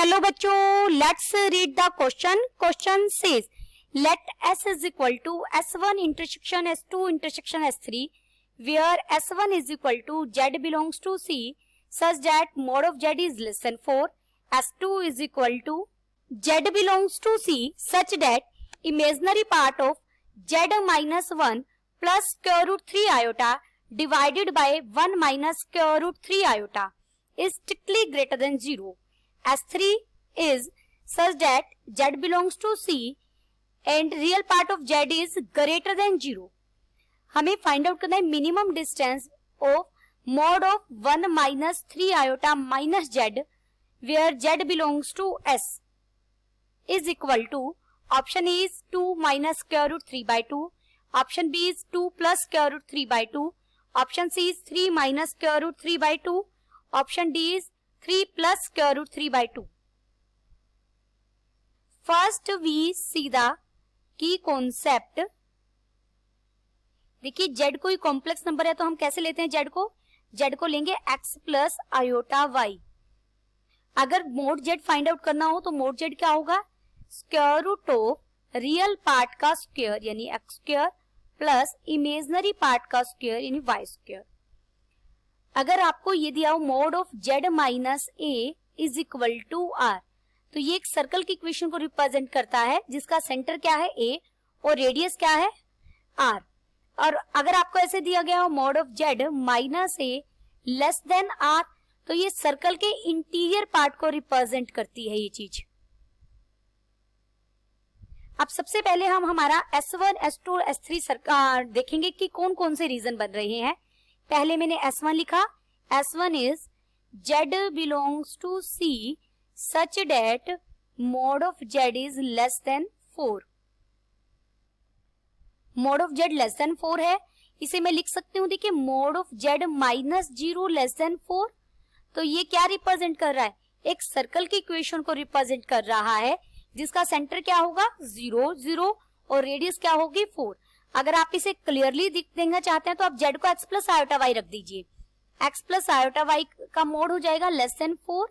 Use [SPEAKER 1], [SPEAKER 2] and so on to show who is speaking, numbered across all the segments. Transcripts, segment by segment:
[SPEAKER 1] Hello बच्चों, let's read the question. Question says let S is equal to S1 intersection S2 intersection S3 where S1 is equal to Z belongs to C such that mod of Z is less than 4. S2 is equal to Z belongs to C such that imaginary part of Z minus 1 plus square root 3 iota divided by 1 minus square root 3 iota is strictly greater than 0. S3 is such that Z belongs to C and real part of Z is greater than 0. हमें find out करना है minimum distance of mod of 1 minus 3 iota minus Z where Z belongs to S is equal to option A is 2 minus square root 3 by 2, option B is 2 plus square root 3 by 2, option C is 3 minus square root 3 by 2, option D is 3 plus square root 3 by 2. First we see the key concept. देखिए Z कोई complex number है तो हम कैसे लेते हैं Z को लेंगे x प्लस आयोटा y. अगर मोड Z फाइंड आउट करना हो तो मोड Z क्या होगा, square root of real part का स्क्वायर यानी x square plus imaginary part का स्क्वायर यानी y स्क्वायर. अगर आपको ये दिया हो mod of Z minus a is equal to r, तो ये एक सर्कल की इक्वेशन को रिप्रेजेंट करता है जिसका सेंटर क्या है a और रेडियस क्या है r. और अगर आपको ऐसे दिया गया हो mod of Z minus a less than r, तो ये सर्कल के इंटीरियर पार्ट को रिप्रेजेंट करती है ये चीज. अब सबसे पहले हम हमारा S1, S2, S3 सर्कल देखेंगे कि कौन कौन से रीजन बन रहे हैं. पहले मैंने S1 लिखा. S1 is Z belongs to C such that mod of Z is less than 4. mod of Z less than 4 है, इसे मैं लिख सकती हूँ. देखिए mod of Z minus 0 less than 4, तो ये क्या रिप्रेजेंट कर रहा है, एक सर्कल की इक्वेशन को रिप्रेजेंट कर रहा है जिसका सेंटर क्या होगा 0 0 और रेडियस क्या होगी 4. अगर आप इसे क्लियरली देखना चाहते हैं तो आप Z को x प्लस आयोटा y रख दीजिए. x प्लस आयोटा y का मोड हो जाएगा लेस देन 4.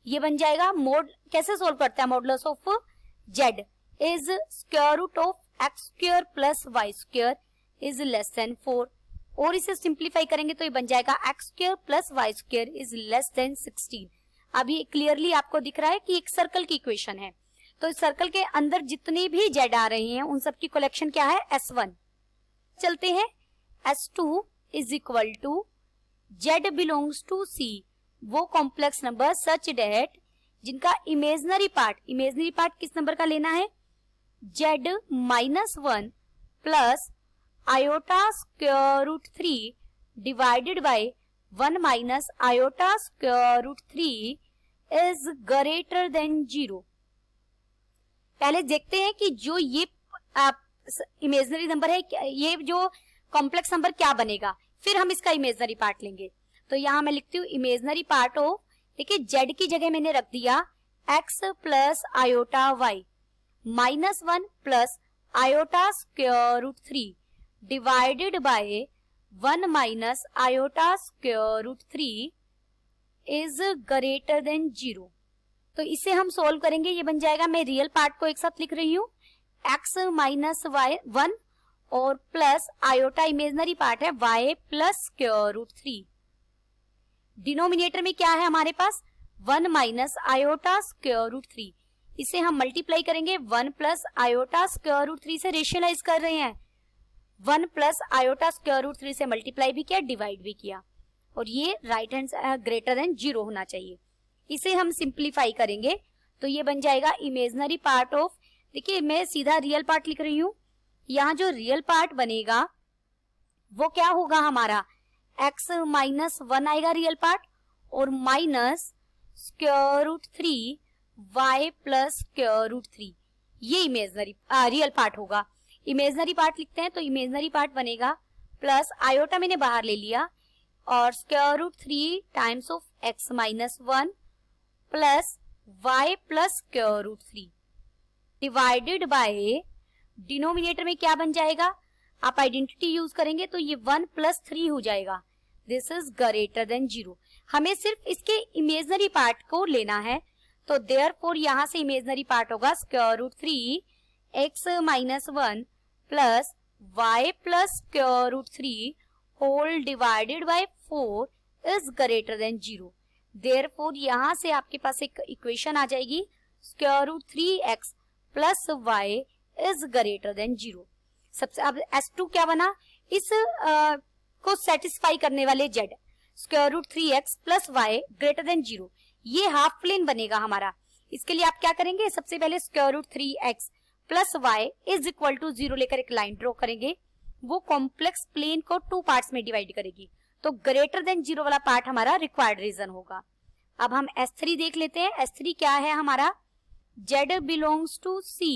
[SPEAKER 1] ये बन जाएगा मोड. कैसे सोल्व करते हैं, modulus of Z is square root of x square plus y square is less than 4, और इसे सिंप्लीफाई करेंगे तो ये बन जाएगा x square plus y square is less then 16. अभी क्लियरली आपको दिख रहा है कि एक सर्कल की इक्वेशन है, तो इस सर्कल के अंदर जितने भी Z आ रहे हैं उन सब की कलेक्शन क्या है S1. चलते हैं S2 is equal to Z belongs to C, वो कॉम्प्लेक्स नंबर सच डेट जिनका इमेजिनरी पार्ट किस नंबर का लेना है, Z minus 1 plus iota square root 3 divided by 1 minus iota square root 3 is greater than 0. पहले देखते हैं कि जो ये इमेजिनरी नंबर है, ये जो कॉम्प्लेक्स नंबर क्या बनेगा, फिर हम इसका इमेजिनरी पार्ट लेंगे. तो यहां मैं लिखती हूँ इमेजिनरी पार्ट ऑफ, देखिए Z की जगह मैंने रख दिया x plus iota y minus 1 plus iota square root 3 divided by 1 minus iota square root 3 is greater than 0. तो इसे हम सोल्व करेंगे. ये बन जाएगा, मैं रियल पार्ट को एक साथ लिख रही हूँ, x माइनस y 1 और प्लस आयोटा इमेजिनरी पार्ट है y plus square root 3. Denominator में क्या है हमारे पास 1 माइनस आयोटा स्क्वायर रूट 3. इसे हम मल्टीप्लाई करेंगे 1 प्लस आयोटा स्क्वायर रूट 3 से. रेशियलाइज कर रहे हैं, 1 प्लस आयोटा स्क्वायर रूट 3 से मल्टीप्लाई भी किया, डिवाइड भी किया, और ये राइट हैंड ग्रेटर देन 0 होना चाहिए. इसे हम सिंप्लीफाई करेंगे तो ये बन जाएगा इमेजिनरी पार्ट ऑफ, देखिए मैं सीधा रियल पार्ट लिख रही हूँ. यहाँ जो रियल पार्ट बनेगा वो क्या होगा हमारा, x माइनस 1 आएगा रियल पार्ट और minus square root 3 y plus square root 3, ये इमेजिनरी रियल पार्ट होगा. इमेजिनरी पार्ट लिखते हैं तो इमेजिनरी पार्ट बनेगा प्लस आयोटा मैंने बाहर ले लिया और square root 3 times of x minus 1 plus y plus square root 3 divided by, denominator में क्या बन जाएगा, आप आइडेंटिटी यूज करेंगे तो ये 1 प्लस 3 हो जाएगा. This is greater than 0. हमें सिर्फ इसके इमेजिनरी पार्ट को लेना है, तो देयरफॉर यहाँ से इमेजिनरी पार्ट होगा square root 3x minus 1 plus y plus square root 3 whole divided by 4 is greater than 0। Therefore यहाँ से आपके पास एक इक्वेशन आ जाएगी square root 3x plus y is greater than 0। सबसे अब S2 क्या बना, इस को सेटिस्फाई करने वाले z square root 3x plus y greater than 0, ये हाफ प्लेन बनेगा हमारा। इसके लिए आप क्या करेंगे, सबसे पहले square root 3x plus y is equal to 0 लेकर एक लाइन ड्रॉ करेंगे, वो कॉम्प्लेक्स प्लेन को 2 पार्ट्स में डिवाइड करेगी, तो ग्रेटर देन 0 वाला पार्ट हमारा रिक्वायर्ड रीजन होगा। अब हम S3 देख लेते हैं। S3 क्या है हमारा, z belongs to C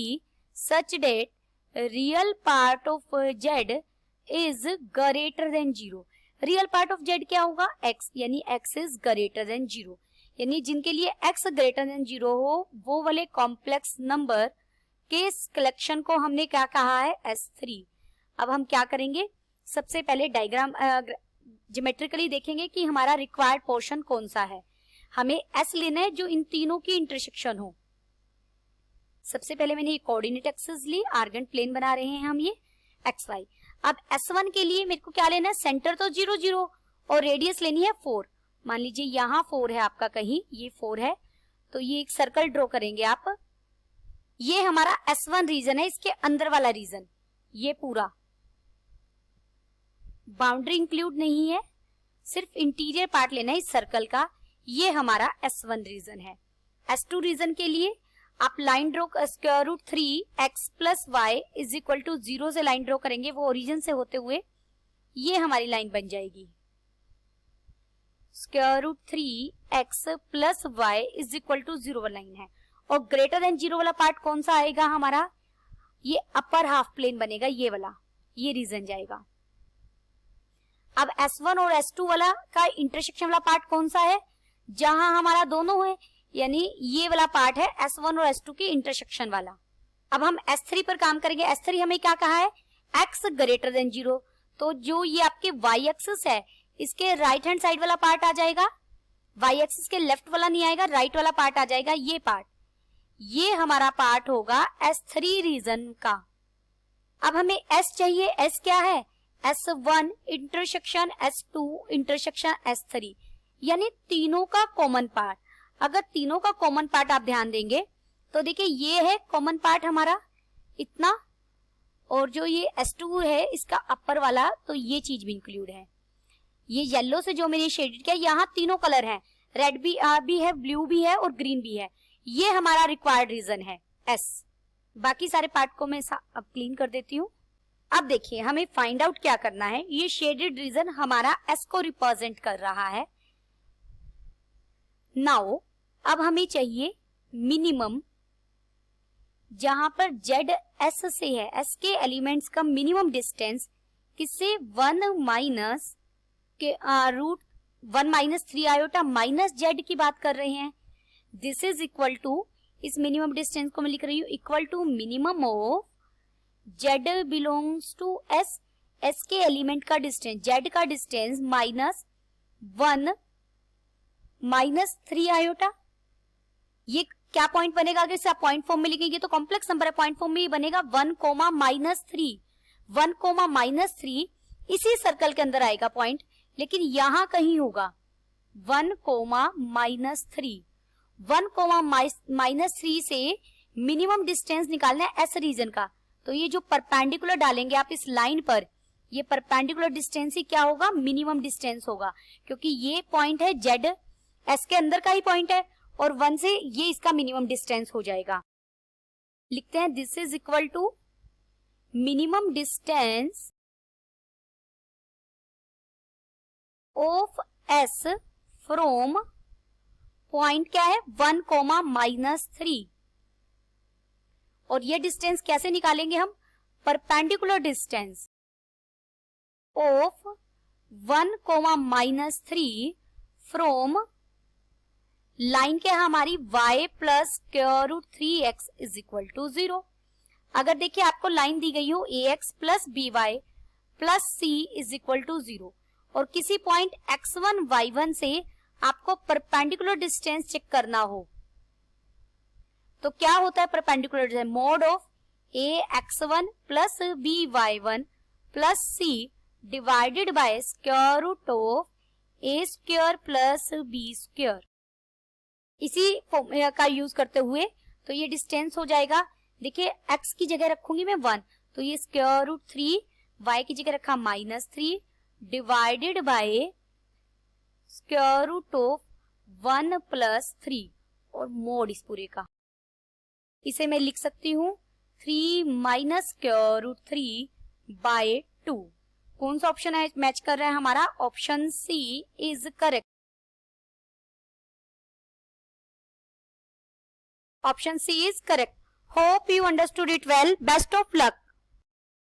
[SPEAKER 1] such that real part of z is greater than 0। Real part of z क्या होगा, x, यानी x इज ग्रेटर देन 0, यानी जिनके लिए x ग्रेटर देन 0 हो वो वाले कॉम्प्लेक्स नंबर के कलेक्शन को हमने क्या कहा है, S3। अब हम क्या करेंगे, सबसे पहले डायग्राम ज्योमेट्रिकली देखेंगे कि हमारा रिक्वायर्ड पोर्शन कौन सा है। हमें S लेना है जो इन तीनों की इंटरसेक्शन हो। सबसे पहले मैंने ये कोऑर्डिनेट एक्सिस ली, आर्गन प्लेन बना रहे हैं हम ये XY। अब S1 के लिए मेरे को क्या लेना है, सेंटर तो 0 0 और रेडियस लेनी है 4। मान लीजिए यहाँ 4 है आपका, कहीं ये 4 है, तो ये एक सर्कल ड्रॉ करेंगे आप। ये हमारा S1 रीजन है, इसके अंदर वाला रीजन, ये पूरा बाउंड्री इंक्लूड नहीं है, सिर्फ इंटीरियर पार्ट लेना है इस सर्कल का, ये हमारा S1 रीजन है। S2 रीजन के लिए आप line draw square root 3x plus y is equal to 0 से लाइन ड्रॉ करेंगे, वो ओरिजिन से होते हुए ये हमारी लाइन बन जाएगी। Square root 3x plus y is equal to 0 line है, और ग्रेटर देन 0 वाला पार्ट कौन सा आएगा हमारा, ये अपर हाफ प्लेन बनेगा, ये वाला, ये रीजन जाएगा। अब S1 और S2 वाला का इंटरसेक्शन वाला पार्ट कौन सा है, जहां हमारा दोनों है, यानी ये वाला पार्ट है S1 और S2 की इंटरसेक्शन वाला। अब हम S3 पर काम करेंगे। S3 हमें क्या कहा है, x ग्रेटर देन 0, तो जो ये आपके y एक्सिस है इसके राइट हैंड साइड वाला पार्ट आ जाएगा, y एक्सिस के लेफ्ट वाला नहीं आएगा, राइट वाला पार्ट आ जाएगा, ये पार्ट, ये हमारा पार्ट होगा S3 रीजन का। अब हमें S चाहिए, S क्या है, S1 intersection S2 intersection S3, यानी तीनों का कॉमन पार्ट। अगर तीनों का कॉमन पार्ट आप ध्यान देंगे तो देखिए ये है कॉमन पार्ट हमारा इतना, और जो ये S2 है इसका अपर वाला, तो ये चीज भी इंक्लूड है। ये येलो से जो मैंने शेडेड किया, यहाँ तीनों कलर हैं, रेड भी है, ब्लू भी है और ग्रीन भी है, ये हमारा रिक्वायर्ड रीजन है S। बाकी सारे पार्ट को मैं अब क्लीन कर देती हूँ। अब देखिए हमें फाइंड आउट क्या करना है, ये शेडेड रीजन हमारा S को रिप्रेजेंट कर रहा है। नाउ अब हमें चाहिए मिनिमम, जहां पर Z S से है, S के एलिमेंट्स का मिनिमम डिस्टेंस किससे, 1 माइनस के root 1 minus 3 iota minus Z की बात कर रहे हैं। दिस इज इक्वल टू, इस मिनिमम डिस्टेंस को मैं लिख रही हूँ equal to minimum of Z belongs to S, S के एलिमेंट का डिस्टेंस, Z का डिस्टेंस माइनस 1 माइनस 3 आयोटा। ये क्या पॉइंट बनेगा, अगर इसे आप पॉइंट फॉर्म में लिखेंगे तो कॉम्प्लेक्स नंबर है, पॉइंट फॉर्म में ये बनेगा 1 कोमा माइनस 3, 1 कोमा माइनस 3 इसी सर्कल के अंदर आएगा पॉइंट, लेकिन यहां कहीं होगा 1 कोमा माइनस 3। 1 कोमा माइनस 3 से मिनिमम डिस्टेंस निकालना है S रीजन का, तो ये जो परपेंडिकुलर डालेंगे आप इस लाइन पर, ये परपेंडिकुलर डिस्टेंस ही क्या होगा, मिनिमम डिस्टेंस होगा, क्योंकि ये पॉइंट है Z S के अंदर का ही पॉइंट है, और 1 से ये इसका मिनिमम डिस्टेंस हो जाएगा। लिखते हैं this is equal to minimum distance of S from point क्या है, 1 कोमा माइनस 3, और ये डिस्टेंस कैसे निकालेंगे हम, perpendicular distance of 1 comma minus 3 from line क्या है हमारी, y plus square root 3x is equal to 0। अगर देखिए आपको लाइन दी गई हो ax plus by plus c is equal to 0, और किसी पॉइंट x1 y1 से आपको परपेंडिकुलर डिस्टेंस चेक करना हो, तो क्या होता है perpendicular distance, mod of a x1 plus b y1 plus c divided by square root of a square plus b square. इसी फॉर्मूला का यूज करते हुए तो ये डिस्टेंस हो जाएगा, देखिए x की जगह रखूंगी मैं 1, तो ये स्क्वायर रूट 3, y की जगह रखा -3 divided by square root of 1 plus 3 और मोड इस पूरे का। इसे मैं लिख सकती हूँ 3 माइनस स्क्वायर रूट 3 बाय 2। कौन सा ऑप्शन है मैच कर रहा है हमारा, option C is correct. Option C is correct. Hope you understood it well, best of luck.